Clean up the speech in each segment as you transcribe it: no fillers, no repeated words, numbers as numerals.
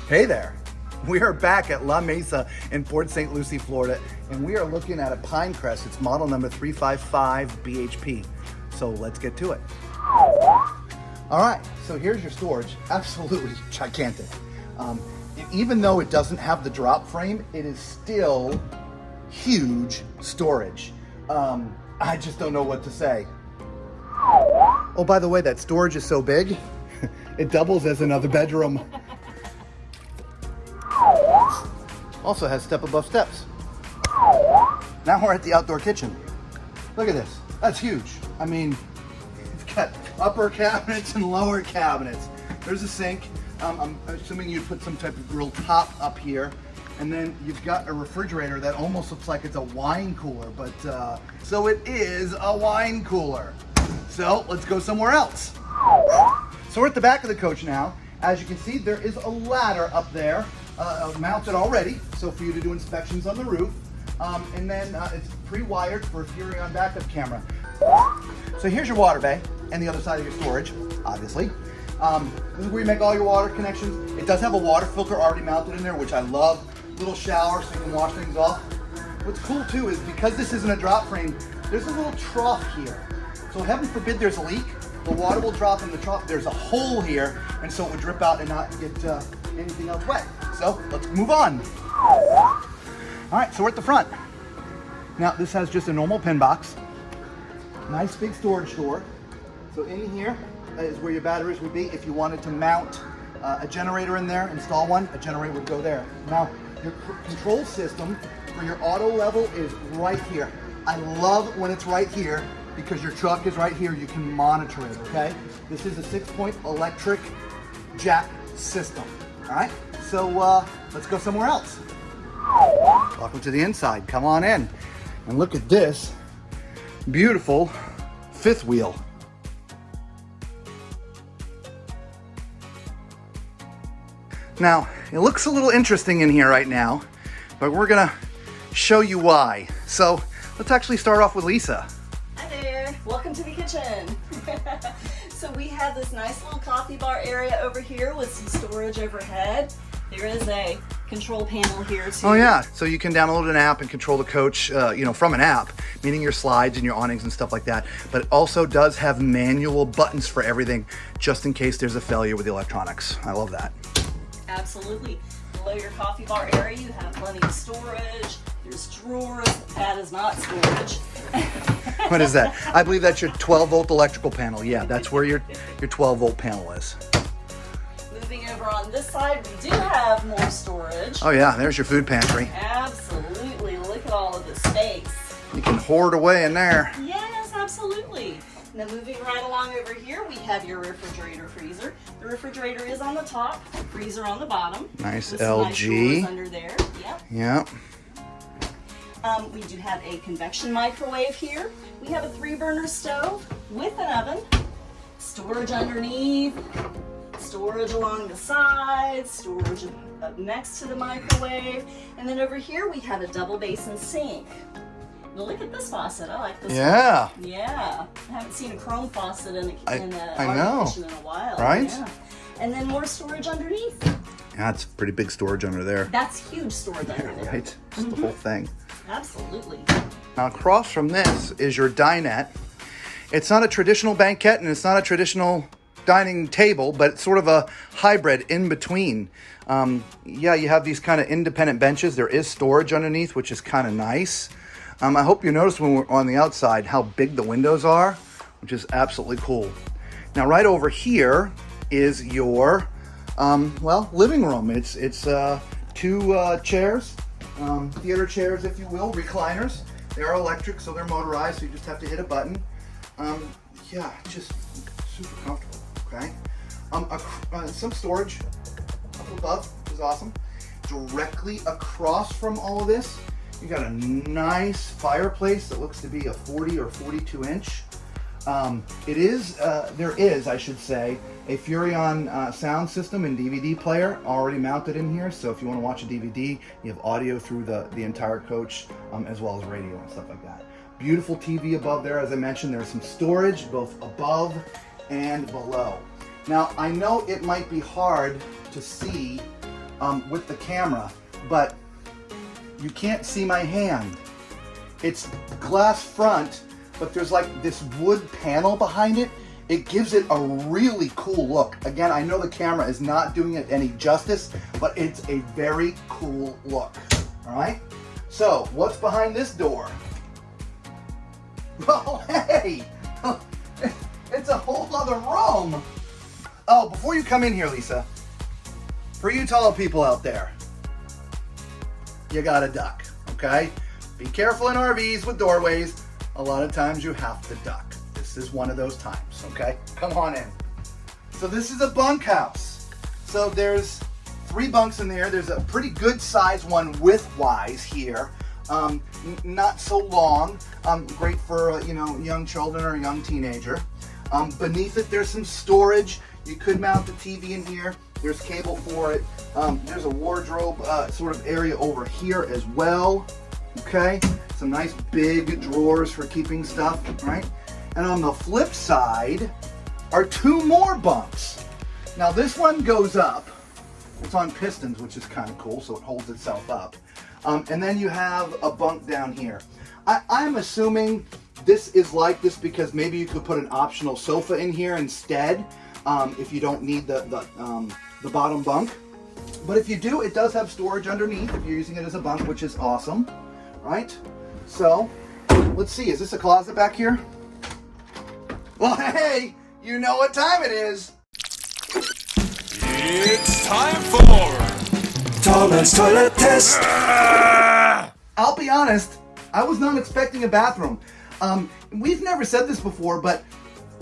Hey there. We are back at La Mesa in Port St Lucie, Florida, and we are looking at a Pinecrest. It's model number 355 BHP. So let's get to it. All right, so here's your storage. Absolutely gigantic. Even though it doesn't have the drop frame, it is still huge storage. I just don't know what to say. Oh, by the way, that storage is so big, it doubles as another bedroom. Also has step above steps. Now we're at the outdoor kitchen. Look at this, that's huge. I mean, it's got upper cabinets and lower cabinets. There's a sink. I'm assuming you put some type of grill top up here. And then you've got a refrigerator that almost looks like it's a wine cooler, but so it is a wine cooler. So let's go somewhere else. So we're at the back of the coach now. As you can see, there is a ladder up there. Mounted already, so for you to do inspections on the roof. And then it's pre-wired for a Furrion backup camera. So here's your water bay and the other side of your storage, obviously. This is where you make all your water connections. It does have a water filter already mounted in there, which I love. Little shower so you can wash things off. What's cool too is because this isn't a drop frame, there's a little trough here. So heaven forbid there's a leak, the water will drop in the trough. There's a hole here, and so it would drip out and not get anything else wet. So let's move on. All right, so we're at the front. Now this has just a normal pin box. Nice big storage door. So in here is where your batteries would be. If you wanted to mount a generator in there, install one, a generator would go there. Now your control system for your auto level is right here. I love when it's right here because your truck is right here. You can monitor it, okay? This is a 6-point electric jack system, all right? So let's go somewhere else. Welcome to the inside, come on in. And look at this beautiful fifth wheel. Now, it looks a little interesting in here right now, but we're gonna show you why. So let's actually start off with Lisa. Hi there, welcome to the kitchen. So we have this nice little coffee bar area over here with some storage overhead. There is a control panel here too. Oh yeah, so you can download an app and control the coach, from an app, meaning your slides and your awnings and stuff like that. But it also does have manual buttons for everything, just in case there's a failure with the electronics. I love that. Absolutely. Below your coffee bar area, you have plenty of storage. There's drawers. That is not storage. What is that? I believe that's your 12-volt electrical panel. Yeah, that's where your 12-volt panel is. Moving over on this side, we do have more storage. Oh yeah, there's your food pantry. Absolutely. Look at all of the space. You can hoard away in there. Yes, absolutely. Now moving right along over here, we have your refrigerator freezer. The refrigerator is on the top, freezer on the bottom. Nice with LG. Nice drawers under there. Yep. Yep. We do have a convection microwave here. We have a 3-burner stove with an oven. Storage underneath. Storage along the sides. Storage up next to the microwave. And then over here we have a double basin sink. Now look at this faucet. I like this Yeah. one. Yeah. I haven't seen a chrome faucet in a I know. kitchen in a while. Right? Yeah. And then more storage underneath. Yeah, it's pretty big storage under there. That's huge storage under there. Right? Just the whole thing. Absolutely. Now across from this is your dinette. It's not a traditional banquette and it's not a traditional dining table, but it's sort of a hybrid in between. Yeah, you have these kind of independent benches. There is storage underneath, which is kind of nice. I hope you notice when we're on the outside how big the windows are, which is absolutely cool. Now right over here is your living room. It's 2 chairs, theater chairs if you will, recliners. They are electric, so they're motorized, so you just have to hit a button. Yeah, just super comfortable, okay? Some storage up above is awesome. Directly across from all of this, you got a nice fireplace that looks to be a 40 or 42 inch. There is, I should say, a Furrion sound system and DVD player already mounted in here. So if you want to watch a DVD, you have audio through the entire coach, as well as radio and stuff like that. Beautiful TV above there. As I mentioned, there's some storage both above and below. Now, I know it might be hard to see with the camera, but you can't see my hand. It's glass front, but there's like this wood panel behind it. It gives it a really cool look. Again, I know the camera is not doing it any justice, but it's a very cool look. All right? So, what's behind this door? Well, hey! It's a whole other room. Oh, before you come in here, Lisa, for you tall people out there, you gotta duck, okay? Be careful in RVs with doorways. A lot of times you have to duck. This is one of those times, okay? Come on in. So this is a bunkhouse. So there's 3 bunks in there. There's a pretty good size one width-wise here. Not so long. Great for, young children or a young teenager. Beneath it, there's some storage. You could mount the TV in here. There's cable for it. There's a wardrobe sort of area over here as well. Okay, some nice big drawers for keeping stuff, right? And on the flip side are 2 more bunks. Now this one goes up. It's on pistons, which is kind of cool, so it holds itself up. And then you have a bunk down here. I'm assuming this is like this because maybe you could put an optional sofa in here instead if you don't need the bottom bunk. But if you do, it does have storage underneath if you're using it as a bunk, which is awesome, right? So, let's see, is this a closet back here? Well, hey, you know what time it is. It's time for Tall Man's Toilet Test. I'll be honest, I was not expecting a bathroom. We've never said this before, but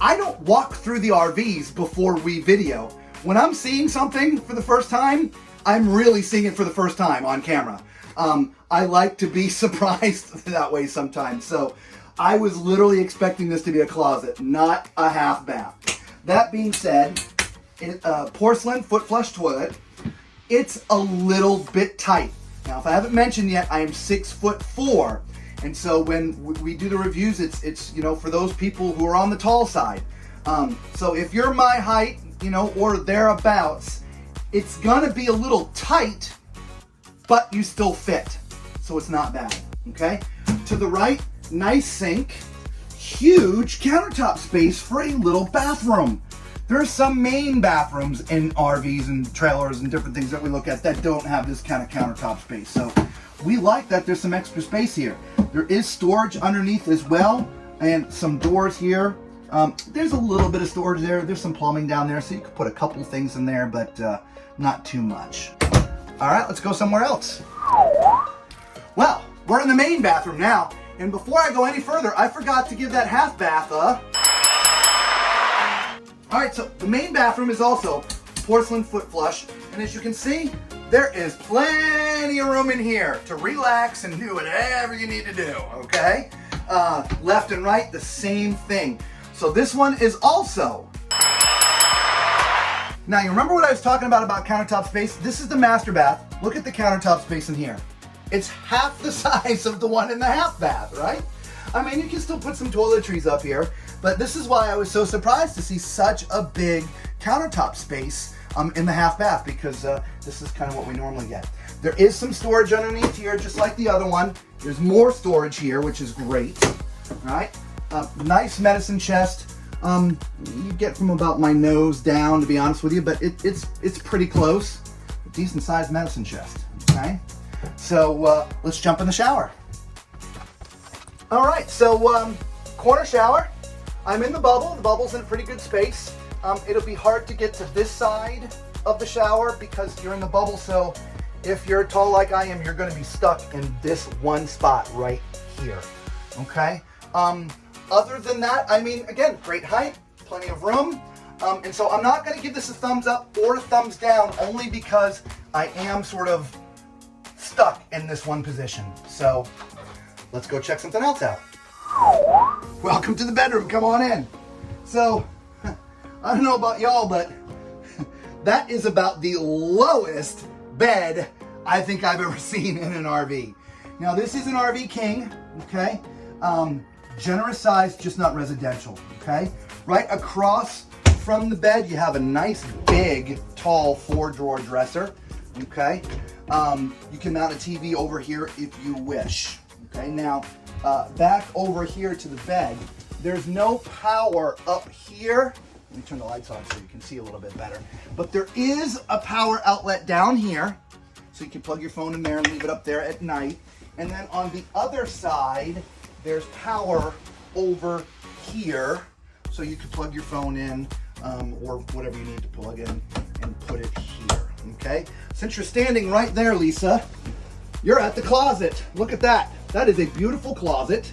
I don't walk through the RVs before we video. When I'm seeing something for the first time, I'm really seeing it for the first time on camera. I like to be surprised that way sometimes. So I was literally expecting this to be a closet, not a half bath. That being said, porcelain foot flush toilet. It's a little bit tight. Now, if I haven't mentioned yet, I am 6'4", and so when we do the reviews, it's for those people who are on the tall side. So if you're my height, or thereabouts, it's gonna be a little tight, but you still fit, so it's not bad. Okay. To the right, nice sink, huge countertop space for a little bathroom. There's some main bathrooms in RVs and trailers and different things that we look at that don't have this kind of countertop space. So we like that there's some extra space here. There is storage underneath as well, and some doors here. There's a little bit of storage there. There's some plumbing down there, so you could put a couple things in there, but not too much. All right, let's go somewhere else. Well, we're in the main bathroom now, and before I go any further, I forgot to give that half bath a... All right, so the main bathroom is also porcelain foot flush, and as you can see, there is plenty of room in here to relax and do whatever you need to do, okay? Left and right, the same thing. So this one is also... Now, you remember what I was talking about countertop space? This is the master bath. Look at the countertop space in here. It's half the size of the one in the half bath, right? I mean, you can still put some toiletries up here, but this is why I was so surprised to see such a big countertop space in the half bath, because this is kind of what we normally get. There is some storage underneath here, just like the other one. There's more storage here, which is great. All right, nice medicine chest. You get from about my nose down, to be honest with you, but it's pretty close. A decent sized medicine chest. Okay, so let's jump in the shower. All right, so corner shower. I'm in the bubble. The bubble's in a pretty good space. It'll be hard to get to this side of the shower because you're in the bubble, so if you're tall like I am, you're gonna be stuck in this one spot right here, okay? Other than that, I mean, again, great height, plenty of room, and so I'm not gonna give this a thumbs up or a thumbs down only because I am sort of stuck in this one position. So let's go check something else out. Welcome to the bedroom, come on in. So, I don't know about y'all, but that is about the lowest bed I think I've ever seen in an RV. Now this is an RV King, okay? Generous size, just not residential, okay? Right across from the bed, you have a nice big, tall 4-drawer dresser. okay? You can mount a TV over here if you wish, okay? Now, back over here to the bed, there's no power up here. Let me turn the lights on so you can see a little bit better. But there is a power outlet down here, so you can plug your phone in there and leave it up there at night. And then on the other side, there's power over here, so you can plug your phone in or whatever you need to plug in and put it here, okay? Since you're standing right there, Lisa, you're at the closet. Look at that. That is a beautiful closet.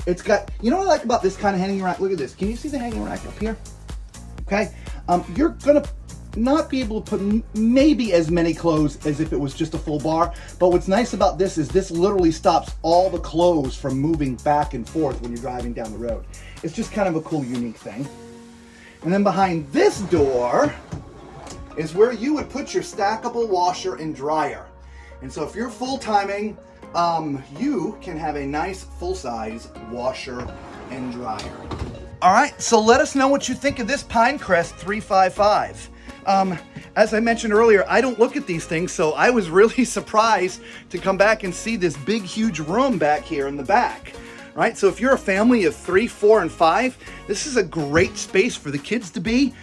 It's got, you know what I like about this kind of hanging rack? Look at this. Can you see the hanging rack up here? Okay. You're gonna not be able to put maybe as many clothes as if it was just a full bar, but what's nice about this is this literally stops all the clothes from moving back and forth when you're driving down the road. It's just kind of a cool, unique thing. And then behind this door is where you would put your stackable washer and dryer. And so if you're full-timing, you can have a nice full-size washer and dryer. All right, so let us know what you think of this Pinecrest 355. As I mentioned earlier, I don't look at these things, so I was really surprised to come back and see this big, huge room back here in the back. Right, so if you're a family of 3, 4, and 5, this is a great space for the kids to be.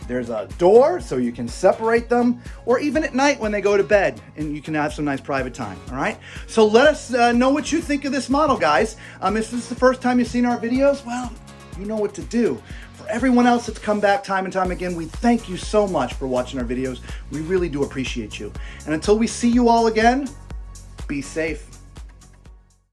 There's a door so you can separate them, or even at night when they go to bed, and you can have some nice private time. All right, so let us know what you think of this model, guys. If this is the first time you've seen our videos, well, you know what to do. For everyone else that's come back time and time again, we thank you so much for watching our videos. We really do appreciate you. And until we see you all again, be safe.